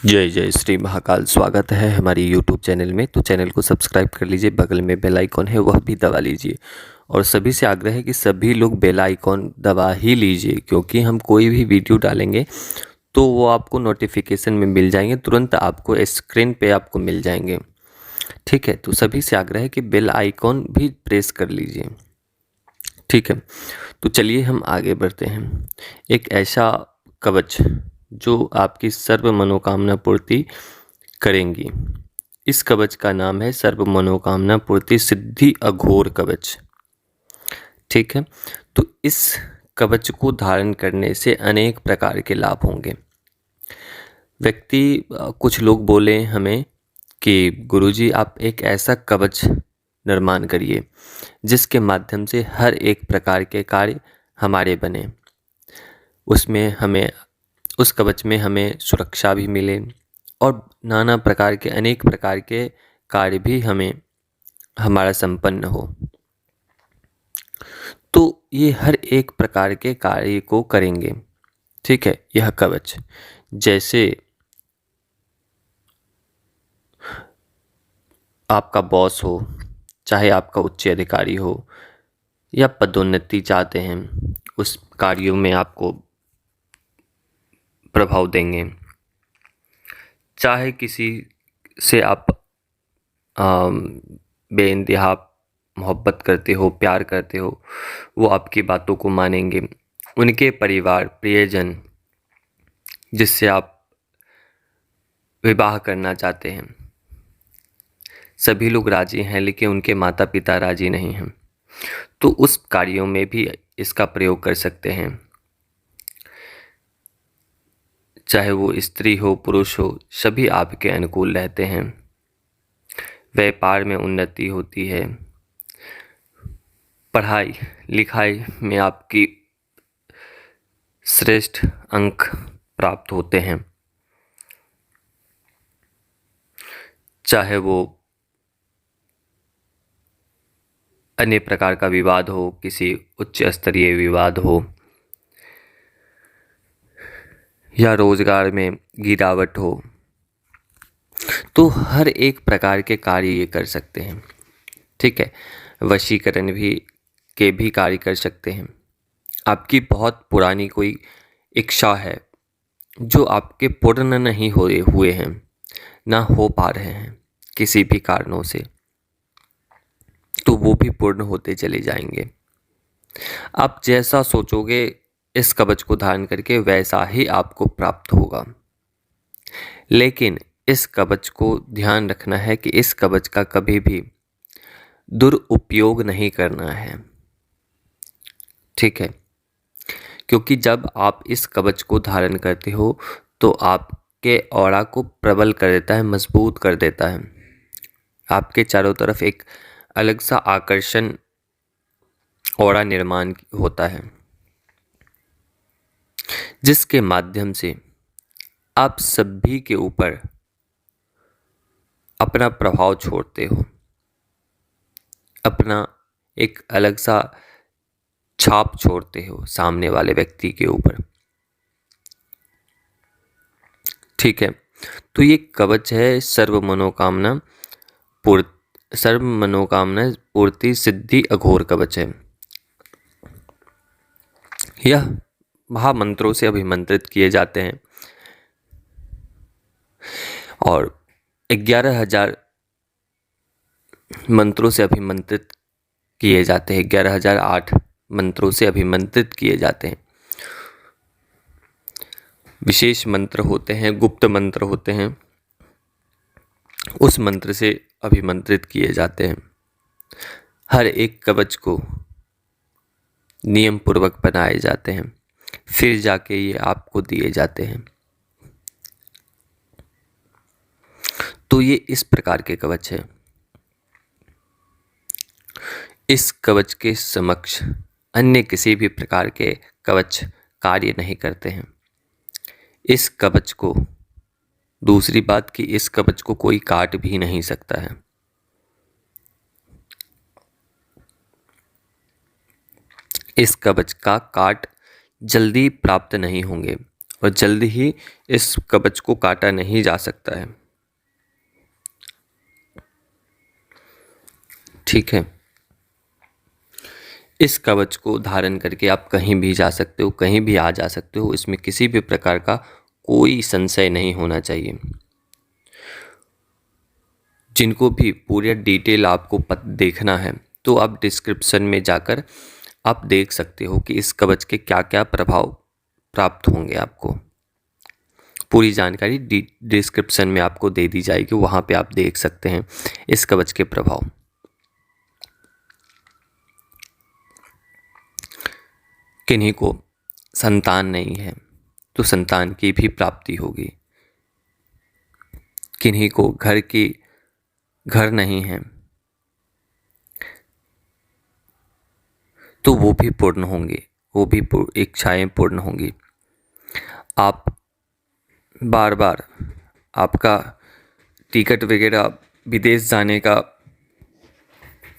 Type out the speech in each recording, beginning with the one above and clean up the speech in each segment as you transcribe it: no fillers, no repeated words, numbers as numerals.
जय जय श्री महाकाल। स्वागत है हमारी यूट्यूब चैनल में। तो चैनल को सब्सक्राइब कर लीजिए, बगल में बेल आइकॉन है वह भी दबा लीजिए। और सभी से आग्रह है कि सभी लोग बेल आइकॉन दबा ही लीजिए, क्योंकि हम कोई भी वीडियो डालेंगे तो वो आपको नोटिफिकेशन में मिल जाएंगे, तुरंत आपको स्क्रीन पे आपको मिल जाएंगे। ठीक है, तो सभी से आग्रह है कि बेल आइकॉन भी प्रेस कर लीजिए। ठीक है, तो चलिए हम आगे बढ़ते हैं। एक ऐसा कवच जो आपकी सर्व मनोकामना पूर्ति करेंगी। इस कवच का नाम है सर्व मनोकामना पूर्ति सिद्धि अघोर कवच। ठीक है, तो इस कवच को धारण करने से अनेक प्रकार के लाभ होंगे। कुछ लोग बोले हमें कि गुरुजी आप एक ऐसा कवच निर्माण करिए जिसके माध्यम से हर एक प्रकार के कार्य हमारे बने। उसमें हमें उस कवच में हमें सुरक्षा भी मिले और नाना प्रकार के अनेक प्रकार के कार्य भी हमें हमारा संपन्न हो। तो ये हर एक प्रकार के कार्य को करेंगे। ठीक है, यह कवच जैसे आपका बॉस हो, चाहे आपका उच्च अधिकारी हो, या पदोन्नति चाहते हैं, उस कार्यों में आपको प्रभाव देंगे। चाहे किसी से आप बेइंतहा मोहब्बत करते हो, प्यार करते हो, वो आपकी बातों को मानेंगे। उनके परिवार प्रियजन जिससे आप विवाह करना चाहते हैं, सभी लोग राजी हैं, लेकिन उनके माता पिता राजी नहीं हैं, तो उस कार्यों में भी इसका प्रयोग कर सकते हैं। चाहे वो स्त्री हो पुरुष हो, सभी आपके अनुकूल रहते हैं। व्यापार में उन्नति होती है, पढ़ाई लिखाई में आपकी श्रेष्ठ अंक प्राप्त होते हैं। चाहे वो अन्य प्रकार का विवाद हो, किसी उच्च स्तरीय विवाद हो, या रोजगार में गिरावट हो, तो हर एक प्रकार के कार्य ये कर सकते हैं। ठीक है, वशीकरण भी कार्य कर सकते हैं। आपकी बहुत पुरानी कोई इच्छा है जो आपके पूर्ण नहीं हुए हैं, ना हो पा रहे हैं किसी भी कारणों से, तो वो भी पूर्ण होते चले जाएंगे। आप जैसा सोचोगे इस कवच को धारण करके वैसा ही आपको प्राप्त होगा। लेकिन इस कवच को ध्यान रखना है कि इस कवच का कभी भी दुरुपयोग नहीं करना है। ठीक है, क्योंकि जब आप इस कवच को धारण करते हो तो आपके ऑरा को प्रबल कर देता है, मजबूत कर देता है। आपके चारों तरफ एक अलग सा आकर्षण ऑरा निर्माण होता है, जिसके माध्यम से आप सभी के ऊपर अपना प्रभाव छोड़ते हो, अपना एक अलग सा छाप छोड़ते हो सामने वाले व्यक्ति के ऊपर। ठीक है, तो ये कवच है सर्व मनोकामना पूर्ति सिद्धि अघोर कवच है। यह महामंत्रों से अभिमंत्रित किए जाते हैं और 11,000 मंत्रों से अभिमंत्रित किए जाते हैं। 11,008 मंत्रों से अभिमंत्रित किए जाते हैं। विशेष मंत्र होते हैं, गुप्त मंत्र होते हैं, उस मंत्र से अभिमंत्रित किए जाते हैं। हर एक कवच को नियम पूर्वक बनाए जाते हैं, फिर जाके ये आपको दिए जाते हैं। तो ये इस प्रकार के कवच है। इस कवच के समक्ष अन्य किसी भी प्रकार के कवच कार्य नहीं करते हैं। इस कवच को, दूसरी बात कि इस कवच को कोई काट भी नहीं सकता है। इस कवच का काट जल्दी प्राप्त नहीं होंगे और जल्दी ही इस कवच को काटा नहीं जा सकता है। ठीक है, इस कवच को धारण करके आप कहीं भी जा सकते हो, कहीं भी आ जा सकते हो। इसमें किसी भी प्रकार का कोई संशय नहीं होना चाहिए। जिनको भी पूरे डिटेल आपको देखना है तो आप डिस्क्रिप्शन में जाकर आप देख सकते हो कि इस कवच के क्या क्या प्रभाव प्राप्त होंगे। आपको पूरी जानकारी डिस्क्रिप्शन में आपको दे दी जाएगी, वहाँ पे आप देख सकते हैं इस कवच के प्रभाव। किन्हीं को संतान नहीं है तो संतान की भी प्राप्ति होगी। किन्हीं को घर नहीं है तो वो भी पूर्ण होंगे, वो भी इच्छाएं पूर्ण होंगी। आप बार बार आपका टिकट वगैरह विदेश जाने का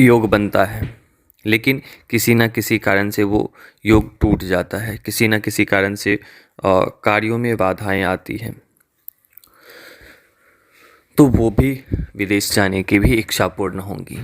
योग बनता है, लेकिन किसी न किसी कारण से वो योग टूट जाता है, किसी न किसी कारण से कार्यों में बाधाएं आती हैं, तो वो भी विदेश जाने की भी इच्छा पूर्ण होंगी।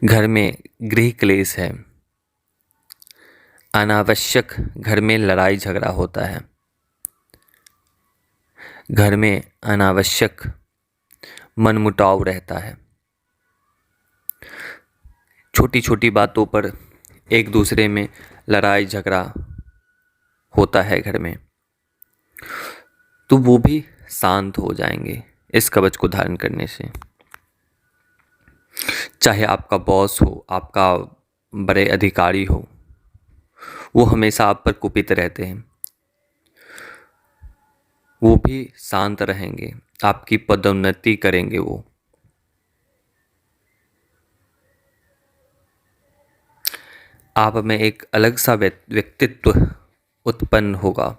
घर में गृह क्लेश है, अनावश्यक घर में लड़ाई झगड़ा होता है, घर में अनावश्यक मनमुटाव रहता है, छोटी छोटी बातों पर एक दूसरे में लड़ाई झगड़ा होता है घर में, तो वो भी शांत हो जाएंगे इस कवच को धारण करने से। चाहे आपका बॉस हो, आपका बड़े अधिकारी हो, वो हमेशा आप पर कुपित रहते हैं, वो भी शांत रहेंगे, आपकी पदोन्नति करेंगे। वो आप में एक अलग सा व्यक्तित्व उत्पन्न होगा,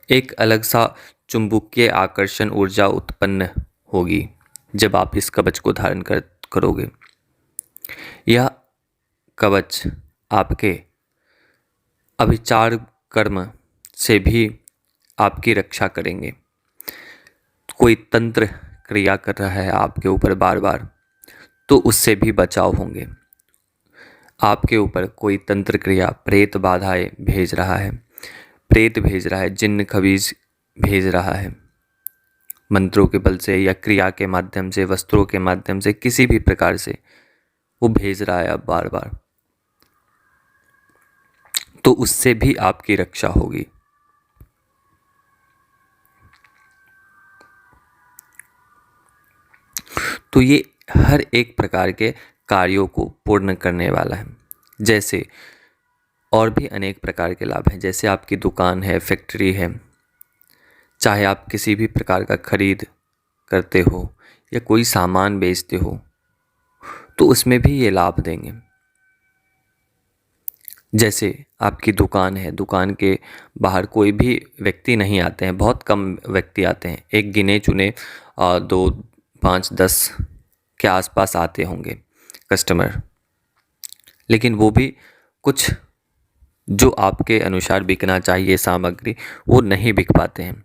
एक अलग सा चुंबकीय आकर्षण ऊर्जा उत्पन्न होगी जब आप इस कवच को धारण करोगे। यह कवच आपके अभिचार कर्म से भी आपकी रक्षा करेंगे। कोई तंत्र क्रिया कर रहा है आपके ऊपर बार बार, तो उससे भी बचाव होंगे। आपके ऊपर कोई तंत्र क्रिया, प्रेत बाधाएं भेज रहा है, प्रेत भेज रहा है, जिन्न खबीज भेज रहा है, मंत्रों के बल से या क्रिया के माध्यम से, वस्त्रों के माध्यम से, किसी भी प्रकार से वो भेज रहा है अब बार बार, तो उससे भी आपकी रक्षा होगी। तो ये हर एक प्रकार के कार्यों को पूर्ण करने वाला है। जैसे और भी अनेक प्रकार के लाभ हैं, जैसे आपकी दुकान है, फैक्ट्री है, चाहे आप किसी भी प्रकार का खरीद करते हो या कोई सामान बेचते हो, तो उसमें भी ये लाभ देंगे। जैसे आपकी दुकान है, दुकान के बाहर कोई भी व्यक्ति नहीं आते हैं, बहुत कम व्यक्ति आते हैं, एक गिने चुने 2, 5, 10 के आसपास आते होंगे कस्टमर, लेकिन वो भी कुछ जो आपके अनुसार बिकना चाहिए सामग्री, वो नहीं बिक पाते हैं।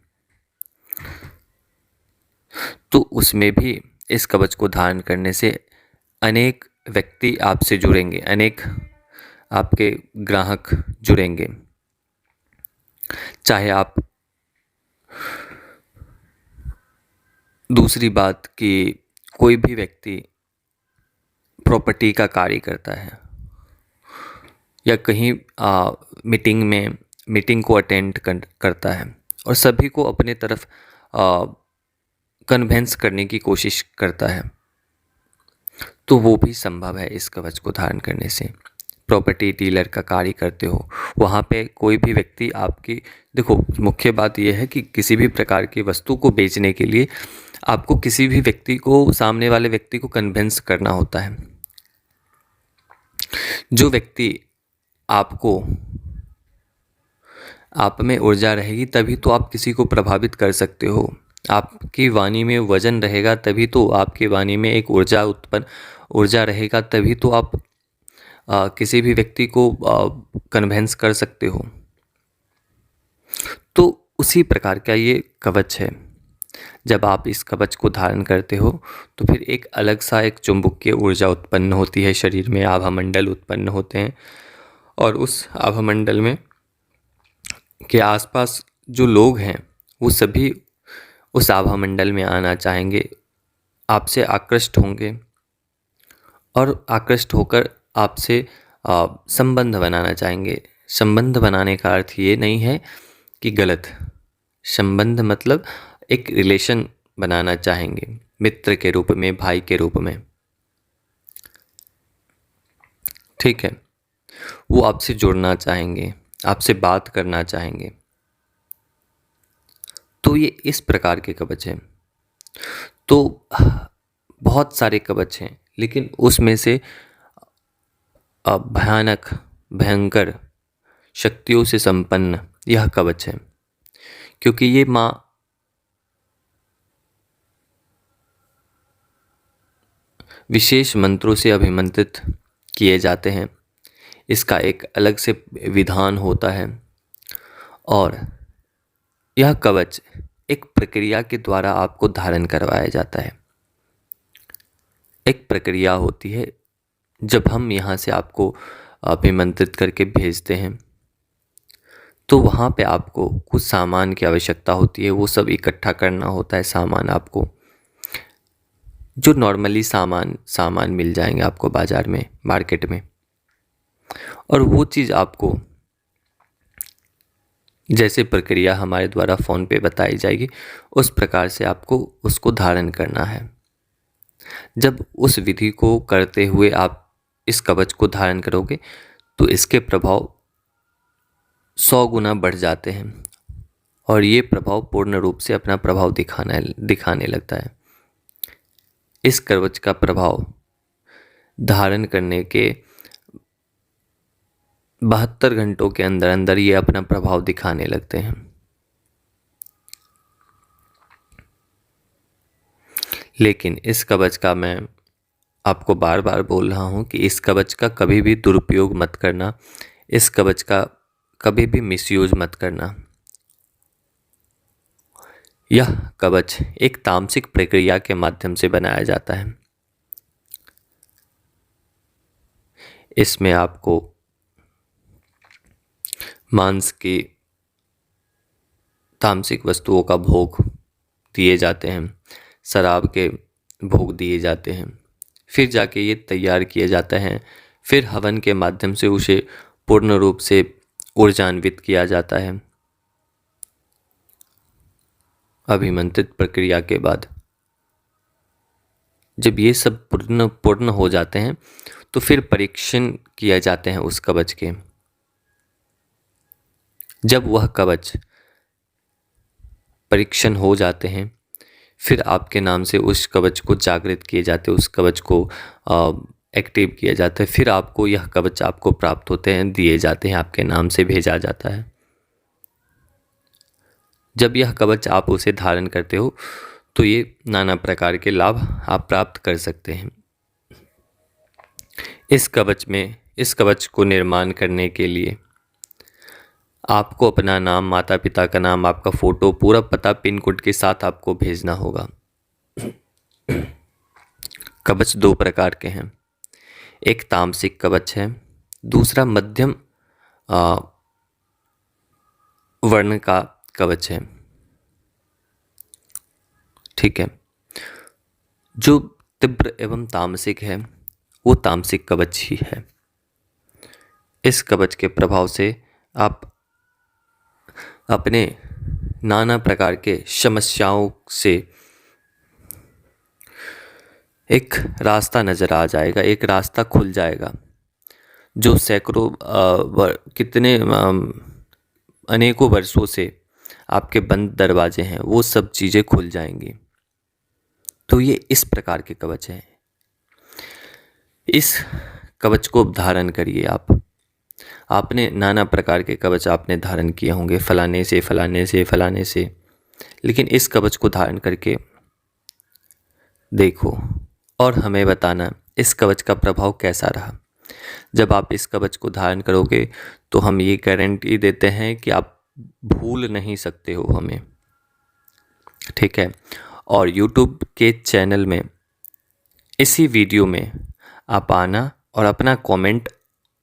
तो उसमें भी इस कवच को धारण करने से अनेक व्यक्ति आपसे जुड़ेंगे, अनेक आपके ग्राहक जुड़ेंगे। चाहे आप दूसरी बात कि कोई भी व्यक्ति प्रॉपर्टी का कार्य करता है या कहीं मीटिंग को अटेंड करता है और सभी को अपने तरफ कन्वेंस करने की कोशिश करता है, तो वो भी संभव है इस कवच को धारण करने से। प्रॉपर्टी डीलर का कार्य करते हो, वहाँ पे कोई भी व्यक्ति आपकी, देखो मुख्य बात यह है कि किसी भी प्रकार की वस्तु को बेचने के लिए आपको किसी भी व्यक्ति को, सामने वाले व्यक्ति को कन्विंस करना होता है। जो व्यक्ति आप में ऊर्जा रहेगी तभी तो आप किसी को प्रभावित कर सकते हो। आपकी वाणी में वजन रहेगा तभी तो, आपकी वाणी में एक ऊर्जा रहेगा तभी तो आप किसी भी व्यक्ति को कन्विंस कर सकते हो। उसी प्रकार का ये कवच है। जब आप इस कवच को धारण करते हो तो फिर एक अलग सा एक चुंबकीय ऊर्जा उत्पन्न होती है, शरीर में आभा मंडल उत्पन्न होते हैं और उस आभा मंडल में के आसपास जो लोग हैं वो सभी उस आभा मंडल में आना चाहेंगे, आपसे आकृष्ट होंगे और आकृष्ट होकर आपसे संबंध बनाना चाहेंगे। संबंध बनाने का अर्थ ये नहीं है कि गलत, संबंध मतलब एक रिलेशन बनाना चाहेंगे, मित्र के रूप में, भाई के रूप में, ठीक है। वो आपसे जुड़ना चाहेंगे, आपसे बात करना चाहेंगे। तो ये इस प्रकार के कवच हैं। तो बहुत सारे कवच हैं, लेकिन उसमें से भयानक, भयंकर शक्तियों से संपन्न यह कवच है, क्योंकि ये माँ विशेष मंत्रों से अभिमंत्रित किए जाते हैं। इसका एक अलग से विधान होता है और यह कवच एक प्रक्रिया के द्वारा आपको धारण करवाया जाता है। एक प्रक्रिया होती है, जब हम यहाँ से आपको अभिमंत्रित करके भेजते हैं तो वहाँ पे आपको कुछ सामान की आवश्यकता होती है। वो सब इकट्ठा करना होता है, सामान आपको जो नॉर्मली सामान मिल जाएंगे आपको बाज़ार में, मार्केट में, और वो चीज़ आपको जैसे प्रक्रिया हमारे द्वारा फ़ोन पे बताई जाएगी उस प्रकार से आपको उसको धारण करना है। जब उस विधि को करते हुए आप इस कवच को धारण करोगे तो इसके प्रभाव 100 गुना बढ़ जाते हैं और ये प्रभाव पूर्ण रूप से अपना प्रभाव दिखाने लगता है। इस कवच का प्रभाव धारण करने के 72 घंटों के अंदर अंदर ये अपना प्रभाव दिखाने लगते हैं। लेकिन इस कवच का मैं आपको बार बार बोल रहा हूँ कि इस कवच का कभी भी दुरुपयोग मत करना, इस कवच का कभी भी मिसयूज मत करना। यह कवच एक तामसिक प्रक्रिया के माध्यम से बनाया जाता है। इसमें आपको मांस की तामसिक वस्तुओं का भोग दिए जाते हैं, शराब के भोग दिए जाते हैं, फिर जाके ये तैयार किए जाते हैं, फिर हवन के माध्यम से उसे पूर्ण रूप से ऊर्जान्वित किया जाता है। अभिमंत्रित प्रक्रिया के बाद जब ये सब पूर्ण हो जाते हैं तो फिर परीक्षण किए जाते हैं उस कवच के। जब वह कवच परीक्षण हो जाते हैं फिर आपके नाम से उस कवच को जागृत किए जाते हैं, उस कवच को एक्टिव किया जाता है, फिर आपको यह कवच आपको प्राप्त होते हैं, दिए जाते हैं, आपके नाम से भेजा जाता है। जब यह कवच आप उसे धारण करते हो तो ये नाना प्रकार के लाभ आप प्राप्त कर सकते हैं। इस कवच को निर्माण करने के लिए आपको अपना नाम, माता पिता का नाम, आपका फ़ोटो, पूरा पता, पिन कोड के साथ आपको भेजना होगा। कवच 2 प्रकार के हैं, एक तामसिक कवच है, दूसरा मध्यम वर्ण का कवच है, ठीक है। जो तीव्र एवं तामसिक है वो तामसिक कवच ही है। इस कवच के प्रभाव से आप अपने नाना प्रकार के समस्याओं से एक रास्ता नज़र आ जाएगा, एक रास्ता खुल जाएगा। जो सैकड़ों अनेकों वर्षों से आपके बंद दरवाजे हैं वो सब चीज़ें खुल जाएंगी। तो ये इस प्रकार के कवच हैं। इस कवच को धारण करिए आप। आपने नाना प्रकार के कवच आपने धारण किए होंगे, फलाने से, लेकिन इस कवच को धारण करके देखो और हमें बताना इस कवच का प्रभाव कैसा रहा। जब आप इस कवच को धारण करोगे तो हम ये गारंटी देते हैं कि आप भूल नहीं सकते हो हमें, ठीक है। और YouTube के चैनल में इसी वीडियो में आप आना और अपना कमेंट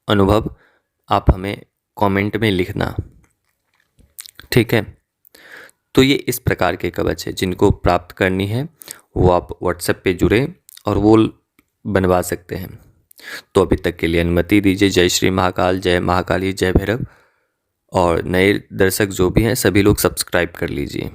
अनुभव आप हमें कमेंट में लिखना, ठीक है। तो ये इस प्रकार के कवच है, जिनको प्राप्त करनी है वो आप व्हाट्सएप पे जुड़े और वो बनवा सकते हैं। तो अभी तक के लिए अनुमति दीजिए। जय श्री महाकाल, जय महाकाली, जय भैरव। और नए दर्शक जो भी हैं सभी लोग सब्सक्राइब कर लीजिए।